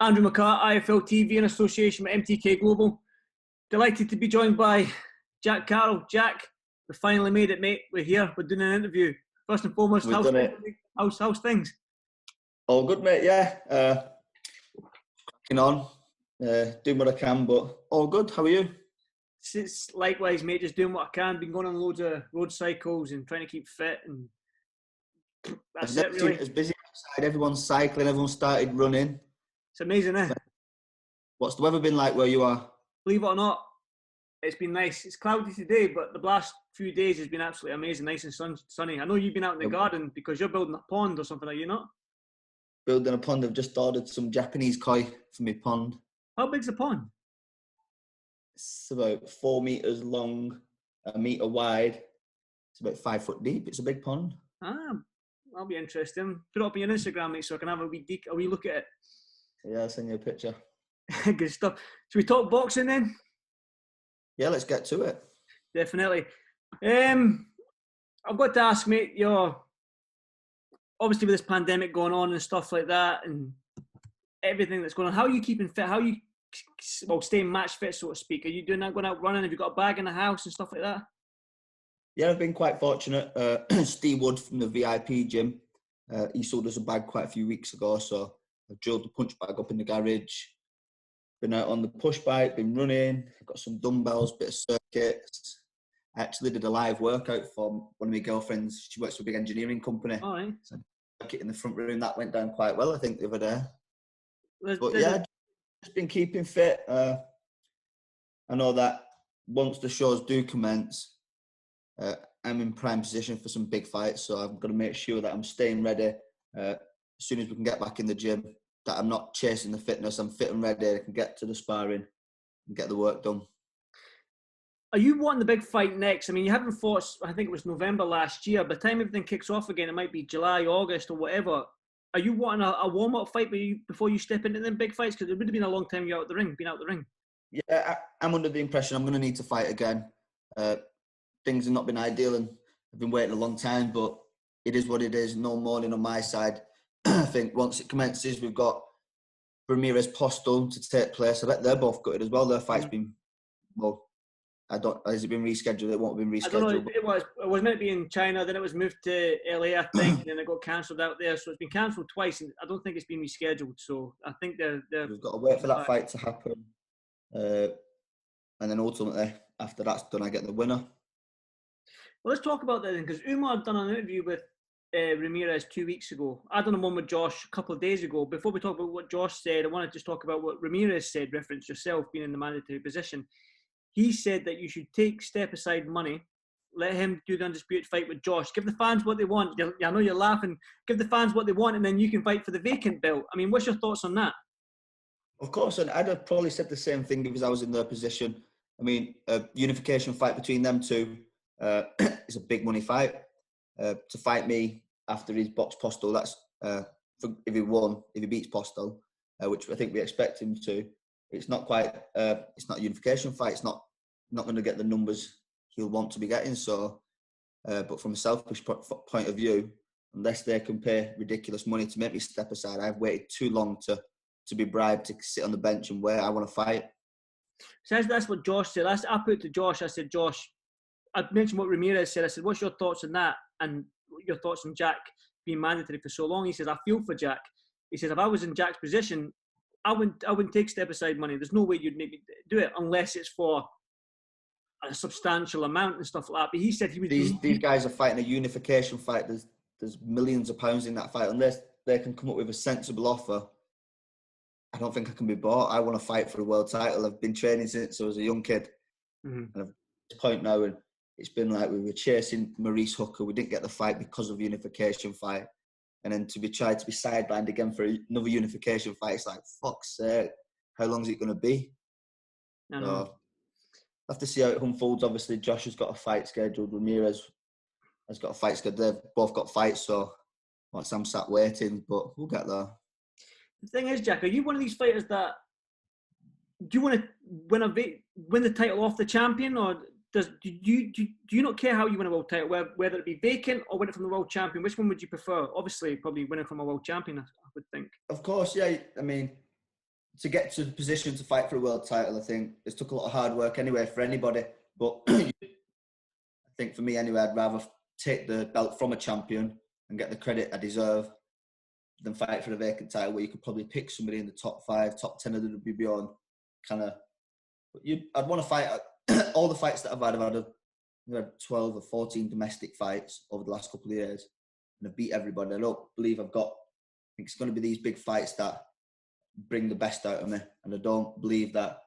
Andrew McCART, IFL TV in association with MTK Global. Delighted to be joined by Jack Catterall. Jack, we finally made it, mate. We're here. We're doing an interview. First and foremost, We've done it. How's things? All good, mate. Yeah, cracking on, doing what I can, but all good. How are you? It's likewise, mate. Just doing what I can. Been going on loads of road cycles and trying to keep fit, and that's it, really. It's busy outside. Everyone's cycling. Everyone's started running. It's amazing, eh? What's the weather been like where you are? Believe it or not, it's been nice. It's cloudy today, but the last few days has been absolutely amazing, nice and sunny. I know you've been out in the garden because you're building a pond or something, are you not? Building a pond. I've just ordered some Japanese koi for my pond. How big's the pond? It's about 4 meters long, 1 meter wide. It's about 5 foot deep. It's a big pond. That'll be interesting. Put it up on your Instagram, mate, so I can have a wee look at it. Yeah, I'll send you a picture. Good stuff. Should we talk boxing then? Yeah, let's get to it. Definitely. I've got to ask, mate, you're obviously with this pandemic going on and stuff like that and everything that's going on, how are you keeping fit? How are you staying match fit, so to speak? Are you doing that, going out running? Have you got a bag in the house and stuff like that? Yeah, I've been quite fortunate. Steve Wood from the VIP gym, he sold us a bag quite a few weeks ago, so I've drilled the punch bag up in the garage, been out on the push bike, been running, got some dumbbells, bit of circuits. I actually did a live workout for one of my girlfriends. She works for a big engineering company. All right. So I in the front room, that went down quite well, I think, the other day. Yeah, just been keeping fit. I know that once the shows do commence, I'm in prime position for some big fights, so I'm going to make sure that I'm staying ready as soon as we can get back in the gym, that I'm not chasing the fitness, I'm fit and ready, I can get to the sparring and get the work done. Are you wanting the big fight next? I mean, you haven't fought, I think it was November last year. By the time everything kicks off again, it might be July, August or whatever. Are you wanting a warm-up fight before you step into them big fights? Because it would have been a long time you're out the ring, been out the ring. Yeah, I'm under the impression I'm going to need to fight again. Things have not been ideal and I've been waiting a long time, but it is what it is. No mourning on my side. I think once it commences, we've got Ramirez Postal to take place. I bet they're both gutted as well. Their fight's been, well, has it been rescheduled? It won't have been rescheduled. I don't know, it was meant to be in China, then it was moved to LA, I think, and then it got cancelled out there. So it's been cancelled twice, and I don't think it's been rescheduled. So I think we've got to wait for that fight to happen. And then ultimately, after that's done, I get the winner. Well, let's talk about that then, because Umar done an interview with Ramirez 2 weeks ago. I done one with Josh a couple of days ago. Before we talk about what Josh said, I want to just talk about what Ramirez said, reference yourself being in the mandatory position. He said that you should take step-aside money, let him do the undisputed fight with Josh, give the fans what they want. I know you're laughing. Give the fans what they want, and then you can fight for the vacant belt. I mean, what's your thoughts on that? Of course, and I'd have probably said the same thing if I was in their position. I mean, a unification fight between them two is a big money fight. To fight me after he's boxed Postal, that's if he beats Postal, which I think we expect him to. It's not quite. It's not a unification fight. It's not going to get the numbers he'll want to be getting. So, but from a selfish point of view, unless they can pay ridiculous money to make me step aside, I've waited too long to be bribed to sit on the bench and where I want to fight. So that's what Josh said. I put it to Josh. I said, Josh, I mentioned what Ramirez said. I said, what's your thoughts on that? And your thoughts on Jack being mandatory for so long? He says, I feel for Jack. He says, if I was in Jack's position, I wouldn't take step aside money. There's no way you'd make me do it unless it's for a substantial amount and stuff like that. But he said he would. These guys are fighting a unification fight. There's millions of pounds in that fight. Unless they can come up with a sensible offer, I don't think I can be bought. I want to fight for a world title. I've been training since I was a young kid, and at this point now, and it's been like we were chasing Maurice Hooker. We didn't get the fight because of the unification fight. And then to be tried to be sidelined again for another unification fight, it's like, fuck's sake, how long is it going to be? I know. So, I'll have to see how it unfolds. Obviously, Josh has got a fight scheduled. Ramirez has got a fight scheduled. They've both got fights, so I'm sat waiting, but we'll get there. The thing is, Jack, are you one of these fighters that do you want to win the title off the champion, or do you not care how you win a world title, whether it be vacant or win it from the world champion? Which one would you prefer? Obviously, probably winning from a world champion, I would think. Of course, yeah. I mean, to get to the position to fight for a world title, I think it's took a lot of hard work anyway for anybody. But I think for me anyway, I'd rather take the belt from a champion and get the credit I deserve than fight for a vacant title where you could probably pick somebody in the top 5, top 10 of the WBO and kind of. I'd want to fight all the fights that I've had 12 or 14 domestic fights over the last couple of years, and I've beat everybody. I don't believe I think it's going to be these big fights that bring the best out of me, and I don't believe that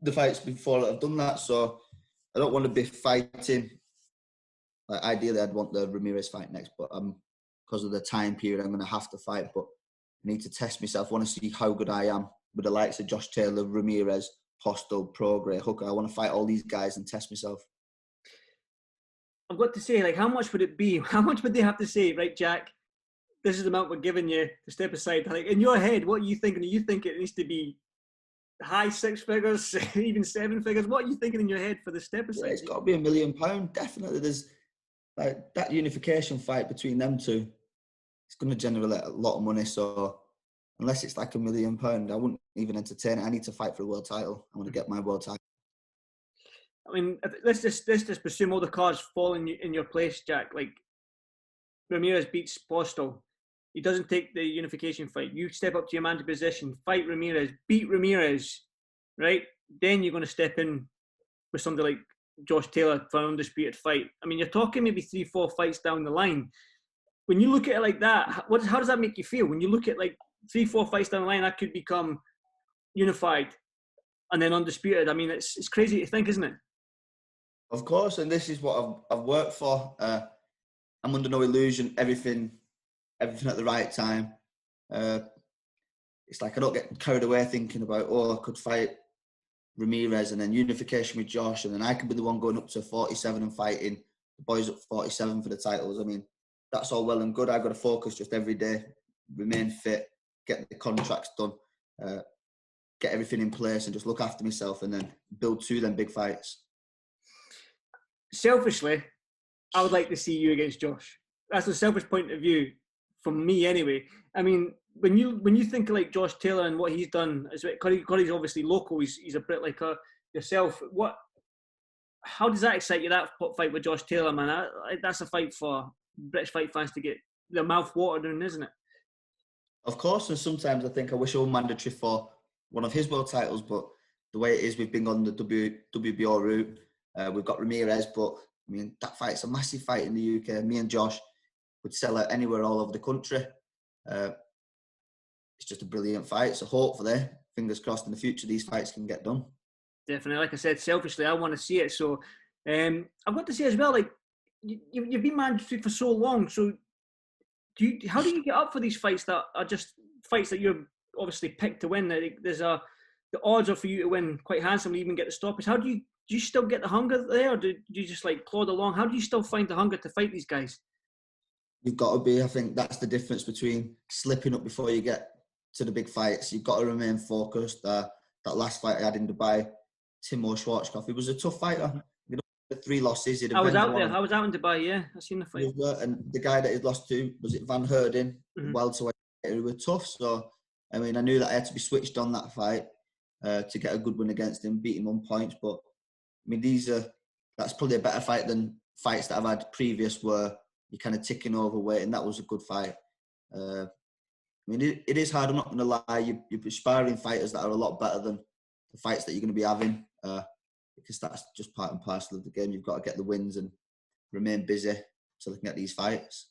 the fights before that have done that. So I don't want to be fighting. Like, ideally, I'd want the Ramirez fight next, but because of the time period, I'm going to have to fight. But I need to test myself. I want to see how good I am with the likes of Josh Taylor, Ramirez, Postel, Prograis, Hooker. I want to fight all these guys and test myself. I've got to say, like, how much would it be? How much would they have to say, right, Jack? This is the amount we're giving you to step aside. Like, in your head, what are you thinking? Do you think it needs to be high 6 figures, even 7 figures? What are you thinking in your head for the step aside? Yeah, it's got to be £1 million. Definitely. There's like that unification fight between them two. It's going to generate a lot of money. So unless it's like £1 million, I wouldn't even entertain it. I need to fight for a world title. I want to get my world title. I mean, let's just presume all the cards fall in your place, Jack. Like, Ramirez beats Postel. He doesn't take the unification fight. You step up to your man's position, fight Ramirez, beat Ramirez, right? Then you're going to step in with somebody like Josh Taylor for an undisputed fight. I mean, you're talking maybe 3-4 fights down the line. When you look at it like that, how does that make you feel? When you look at like 3-4 fights down the line, that could become unified and then undisputed. I mean, it's crazy to think, isn't it? Of course, and this is what I've worked for. I'm under no illusion. Everything at the right time. It's like I don't get carried away thinking about, I could fight Ramirez and then unification with Josh, and then I could be the one going up to 47 and fighting the boys at 47 for the titles. I mean, that's all well and good. I've got to focus just every day, remain fit, get the contracts done, get everything in place, and just look after myself, and then build to them big fights. Selfishly, I would like to see you against Josh. That's a selfish point of view from me anyway. I mean, when you think of like Josh Taylor and what he's done, because he's obviously local, he's a Brit like yourself. How does that excite you, that fight with Josh Taylor, man? That's a fight for British fight fans to get their mouth watered in, isn't it? Of course, and sometimes I think I wish it were mandatory for one of his world titles, but the way it is, we've been on the WBO route. We've got Ramirez, but I mean, that fight's a massive fight in the UK. Me and Josh would sell out anywhere all over the country. It's just a brilliant fight. So hopefully, fingers crossed, in the future, these fights can get done. Definitely. Like I said, selfishly, I want to see it. So I've got to say as well, like, you've been mandatory for so long. So how do you get up for these fights that are just fights that you're obviously picked to win? The odds are for you to win quite handsomely, even get the stoppage. How do you still get the hunger there, or do you just like plod along? How do you still find the hunger to fight these guys? You've got to be. I think that's the difference between slipping up before you get to the big fights. You've got to remain focused. That last fight I had in Dubai, Timo Schwarzkopf, he was a tough fighter. You know, the 3 losses. I was out there. I was out in Dubai. Yeah, I seen the fight. And the guy that he'd lost to, was it Van Herden? Welterweight. It was tough. So I mean, I knew that I had to be switched on that fight to get a good win against him, beat him on points. But I mean, that's probably a better fight than fights that I've had previous where you're kind of ticking over weight, and that was a good fight. I mean, it is hard, I'm not going to lie. You're sparring fighters that are a lot better than the fights that you're going to be having, because that's just part and parcel of the game. You've got to get the wins and remain busy so they can get these fights.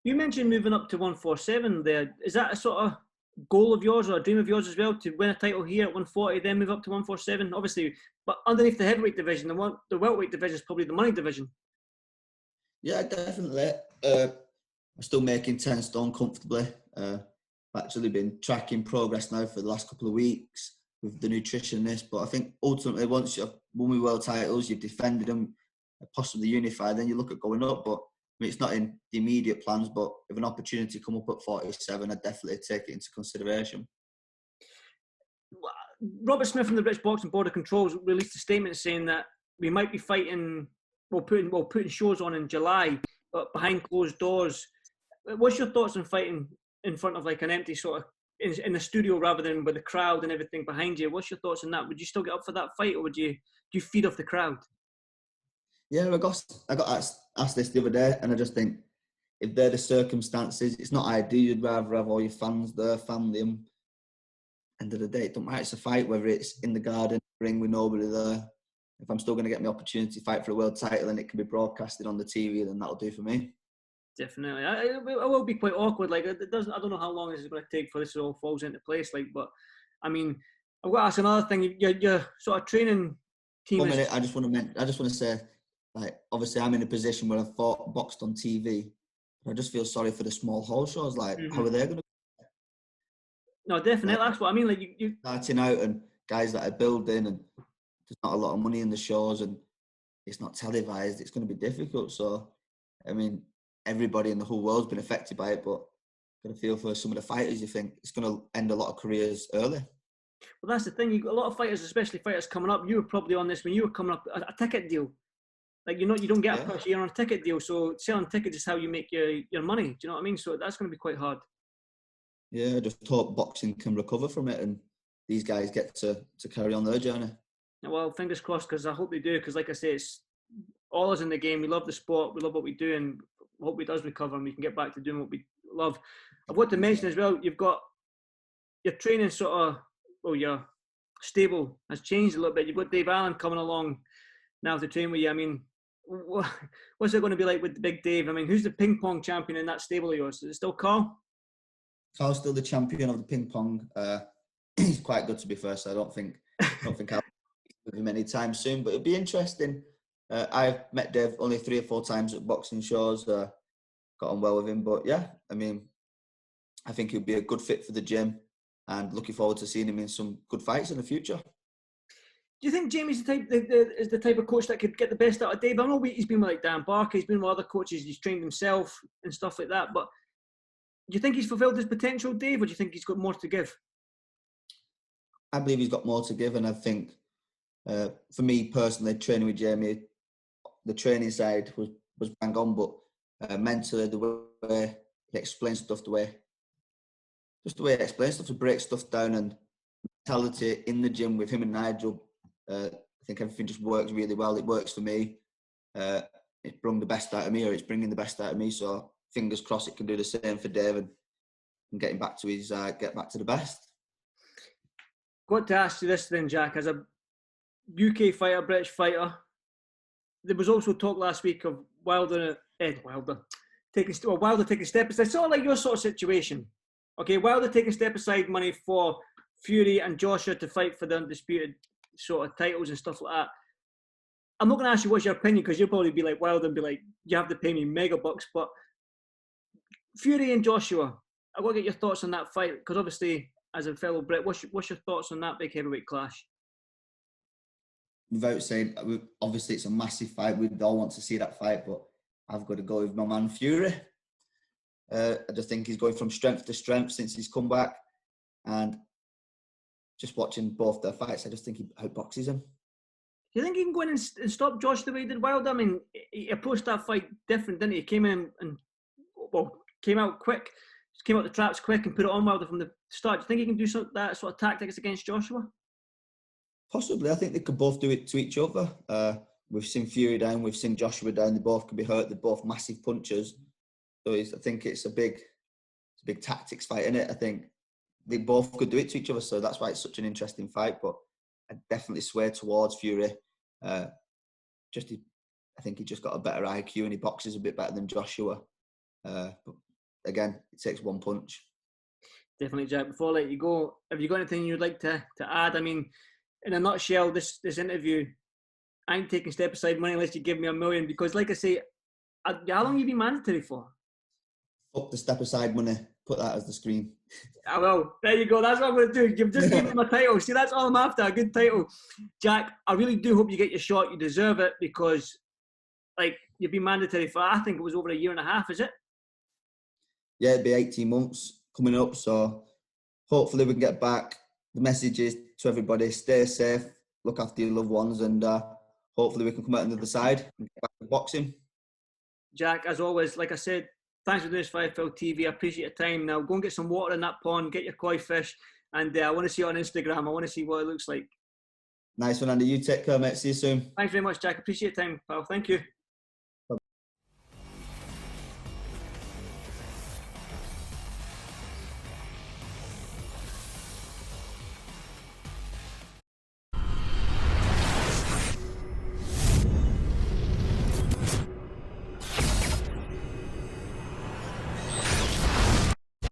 You mentioned moving up to 147 there. Is that a sort of goal of yours or a dream of yours as well, to win a title here at 140, then move up to 147? Obviously, but underneath the heavyweight division, the welterweight division is probably the money division. Yeah, definitely. I'm still making 10 stone comfortably. I've actually been tracking progress now for the last couple of weeks with the nutritionist. But I think ultimately, once you've won with world titles, you've defended them, possibly unified, then you look at going up. But I mean, it's not in the immediate plans, but if an opportunity come up at 47, I'd definitely take it into consideration. Robert Smith from the British Boxing Board of Control released a statement saying that we might be fighting, putting shows on in July, but behind closed doors. What's your thoughts on fighting in front of like an empty sort of in the studio rather than with the crowd and everything behind you. What's your thoughts on that? Would you still get up for that fight, or do you feed off the crowd? Yeah, I got asked this the other day, and I just think if they're the circumstances, it's not ideal. You'd rather have all your fans there, family. End of the day, it don't matter. It's a fight, whether it's in the garden, ring with nobody there. If I'm still going to get my opportunity to fight for a world title and it can be broadcasted on the TV, then that'll do for me. Definitely, it will be quite awkward. Like it doesn't. I don't know how long this is going to take for this all falls into place. Like, but I mean, I've got to ask another thing. Your sort of training team. 1 minute, I just want to say, like, obviously I'm in a position where I've boxed on TV. I just feel sorry for the small hall shows. Like, how are they going to? No, definitely. That's what I mean. Like you starting out, and guys that are building, and there's not a lot of money in the shows, and it's not televised. It's going to be difficult. So, I mean, everybody in the whole world's been affected by it, but I'm going to feel for some of the fighters. You think it's going to end a lot of careers early. Well, that's the thing. You got a lot of fighters, especially fighters coming up. You were probably on this when you were coming up, a ticket deal. Like, you don't get a push, you're on a ticket deal. So selling tickets is how you make your money. Do you know what I mean? So that's going to be quite hard. Yeah, I just hope boxing can recover from it and these guys get to carry on their journey. Well, fingers crossed, because I hope they do. Because like I say, it's all us in the game. We love the sport. We love what we do, and hope it does recover and we can get back to doing what we love. I've got to mention as well, you've got your training sort of, your stable has changed a little bit. You've got Dave Allen coming along now to train with you. I mean, what's it going to be like with the big Dave? I mean, who's the ping pong champion in that stable of yours? Is it still Carl? Carl's still the champion of the ping pong. He's quite good, to be fair, so I don't think I'll be with him anytime soon. But it'll be interesting. I've met Dave only 3 or 4 times at boxing shows. Got on well with him, but yeah, I mean, I think he'll be a good fit for the gym, and looking forward to seeing him in some good fights in the future. Do you think Jamie's is the type of coach that could get the best out of Dave? I know he's been with like Dan Barker, he's been with other coaches, he's trained himself and stuff like that, but do you think he's fulfilled his potential, Dave, or do you think he's got more to give? I believe he's got more to give, and I think for me personally, training with Jamie, the training side was bang on, but mentally, the way he explains stuff, the way he explains stuff, to break stuff down, and mentality in the gym with him and Nigel, I think everything just works really well. It works for me. It's brought the best out of me, or it's bringing the best out of me. So fingers crossed it can do the same for Dave and getting back to his get back to the best. Got to ask you this then, Jack, as a UK fighter, British fighter, there was also talk last week of Wilder taking a step aside. Sort of like your sort of situation. Okay, Wilder taking a step aside money for Fury and Joshua to fight for the undisputed sort of titles and stuff like that. I'm not going to ask you what's your opinion, because you'll probably be like Wilder and be like, you have to pay me mega bucks. But Fury and Joshua, I've got to get your thoughts on that fight, because obviously, as a fellow Brit, what's your thoughts on that big heavyweight clash? Without saying, obviously it's a massive fight. We'd all want to see that fight, but I've got to go with my man Fury. I just think he's going from strength to strength since he's come back, and just watching both their fights, I just think he outboxes him. Do you think he can go in and stop Josh the way he did Wilder? I mean, he approached that fight different, didn't he? He came in and came out quick, came out the traps quick and put it on Wilder from the start. Do you think he can do that sort of tactics against Joshua? Possibly. I think they could both do it to each other. We've seen Fury down, we've seen Joshua down. They both can be hurt. They're both massive punchers. So I think it's a big tactics fight, isn't it? I think they both could do it to each other. So that's why it's such an interesting fight. But I definitely sway towards Fury. I think he just got a better IQ and he boxes a bit better than Joshua. But again, it takes one punch. Definitely, Jack. Before I let you go, have you got anything you'd like to add? I mean, in a nutshell, this interview, I ain't taking step aside money unless you give me $1 million, because like I say, how long have you been mandatory for? Up the step aside money. Put that as the screen. I will. There you go. That's what I'm going to do. You've just given me my title. See, that's all I'm after. A good title. Jack, I really do hope you get your shot. You deserve it, because you've been mandatory for, I think it was over 1.5 years, is it? Yeah, it'd be 18 months coming up. So hopefully we can get back. The message is to everybody, stay safe, look after your loved ones, and hopefully we can come out on the other side and get back to boxing. Jack, as always, like I said, Thanks for doing this for FL TV. I appreciate your time. Now go and get some water in that pond, get your koi fish, and I want to see it on Instagram. I want to see what it looks like. Nice one, Andy. You take care, mate. See you soon. Thanks very much, Jack. Appreciate your time, pal. Thank you.